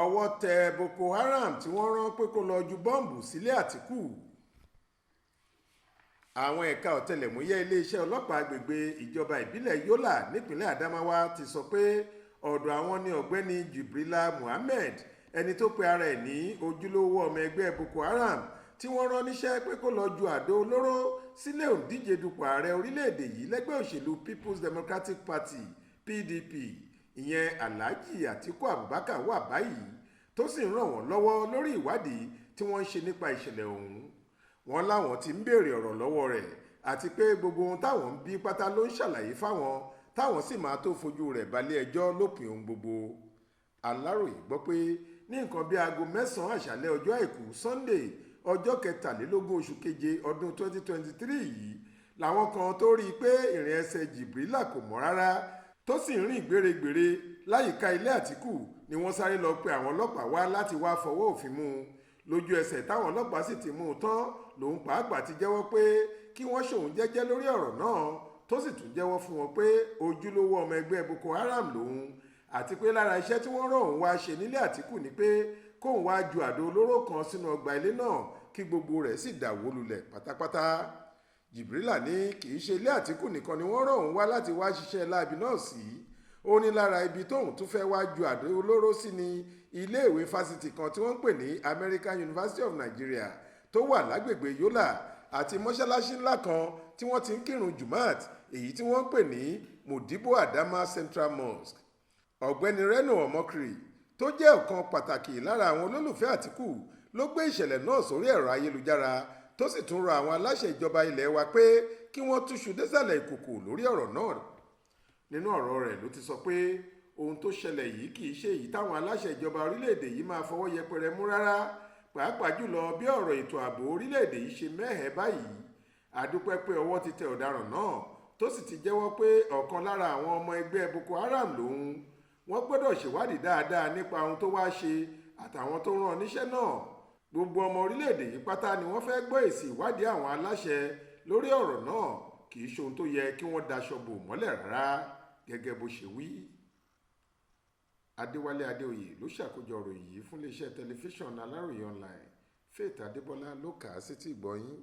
ọwọ́ tẹ Boko Haram tí wọ́n rán pé kó lọ ju bọ́ǹbù sílé Atiku. Àwọn ẹ̀ka ọ̀tẹlẹ̀múyẹ́ iléeṣẹ́ ọlọ́pàá agbègbè ìjọba ìbílẹ̀ Yola nípínlẹ̀ Adamawa ti sọ pé ọ̀dọ̀ àwọn ni ọ̀gbẹ́ni Jibrila Muhammed, ẹni tó pe ara ẹ̀ ní ojúlówó ọmọ ẹgbẹ́ Boko Haram, tí wọ́n rán níṣẹ́ pé kó lọ ju àdó olóró sílé òǹdíje dupò ààrẹ orílẹ̀-èdè yìí lẹ́gbẹ́ òṣèlú People's Democratic Party PDP, ìyẹn Alhaji Atiku Abubakar wà báyìí, tó sì ń ràn wọ́n lọ́wọ́ lórí ìwádìí tí wọ́n ń ṣe nípa ìṣẹ̀lẹ̀ ọ̀hún. Wọ́n láwọn ti ń béèrè ọ̀rọ̀ lọ́wọ́ rẹ̀ àti pé gbogbo ohun táwọn ń bí pátá ló ń ṣàlàyé fáwọn, táwọn sì máa tó fojú rẹ̀ balẹ̀ ẹjọ́ lópin ohun gbogbo. Aláròyé gbọ́ pé ní nǹkan bíi aago 9 àṣálẹ́ ọjọ́ àìkú Sunday ọjọ́ 23 oṣù keje ọdún 2023 yìí làwọn kan tó rí i pé ìrìn ẹsẹ̀ Jibrila kò mọ́ rárá, tó sì ń rìn gbèrègbèrè láyìíká ilé Àtíkù, ni wọ́n sáré lọ pe àwọn ọlọ́pàá wá láti wá fọwọ́ òfin mú un. Lójú ẹsẹ̀ táwọn ọlọ́pàá sì ti mú un tán lòun pàápàá ti jẹ́wọ́ pé kí wọ́n ṣòun jẹ́jẹ́ lórí ọ̀rọ̀ náà, tó sì tún jẹ́wọ́ fún wọn pé ojúlówó ọmọ ẹgbẹ́ Boko Haram lòun, àti pé lára iṣẹ́ tí wọ́n rán òun wá ṣe nílé Àtíkù ni pé kóun wá ju àdó olóró kan sínú ọgbà ilé náà kí gbogbo rẹ̀ sì dàwó lulẹ̀ pátápátá. Jibrila ní kì í ṣe ilé Àtíkù nìkan ni wọ́n rán òun wá láti wá ṣiṣẹ́ láabi náà sí. Ó ní lára ibi tóun tún fẹ́ wá ju àdó olóró sí ni iléèwé fásitì kan tí wọ́n ń pè ní American University of Nigeria tó wà lágbègbè Yola, àti mọ́ṣáláṣí ńlá kan tí wọ́n ti ń kírun Jumat, èyí tí wọ́n ń pè ní Modibo Adama Central Mosque. Ọ̀gbẹ́ni Reno Omokri, tó jẹ́ ọ̀kan pàtàkì lára àwọn olólùfẹ́ Àtíkù, ló gbé ìṣẹ̀lẹ̀ náà sórí ẹ̀rọ ayélujára, tó sì tún rọ àwọn aláṣẹ ìjọba ilẹ̀ wa pé kí wọ́n túṣu désàlẹ̀ ìkòkò lórí ọ̀rọ̀ náà. Nínú ọ̀rọ̀ rẹ̀ ló ti sọ pé ohun tó ṣẹlẹ̀ yìí kì í ṣe èyí táwọn aláṣẹ ìjọba orílẹ̀-èdè yìí máa fọwọ́ yẹpẹrẹ mú rárá, pàápàá jùlọ bí ọ̀rọ̀ ètò ààbò orílẹ̀-èdè yìí ṣe mẹ́hẹ̀ báyìí. Àdúpẹ́ pé ọwọ́ ti tẹ ọ̀daràn náà, tó sì ti jẹ́wọ́ pé ọ̀kan lára àwọn ọmọ ẹgbẹ́ Boko Haram lòun. Wọ́n gbọ́dọ̀ ṣèwádìí dáadáa nípa ohun tó wá ṣe àtàwọn tó rán níṣẹ́ náà. Gbogbo ọmọ orílẹ̀-èdè yìí pátá ni wọ́n fẹ́ gbọ́ èsì ìwádìí àwọn aláṣẹ lórí ọ̀rọ̀ náà, kì í ṣe ohun tó yẹ kí wọ́n daṣọ bò mọ́lẹ̀ rárá, gẹ́gẹ́ bó ṣe wí. Adéwálé Adéoyè ló ṣàkójọ ọ̀rọ̀ yìí fún iléeṣẹ́ tẹlifíṣàn Aláròyé online. Faith Adébọ́lá ló kà á sétí ìgbọ́ yín.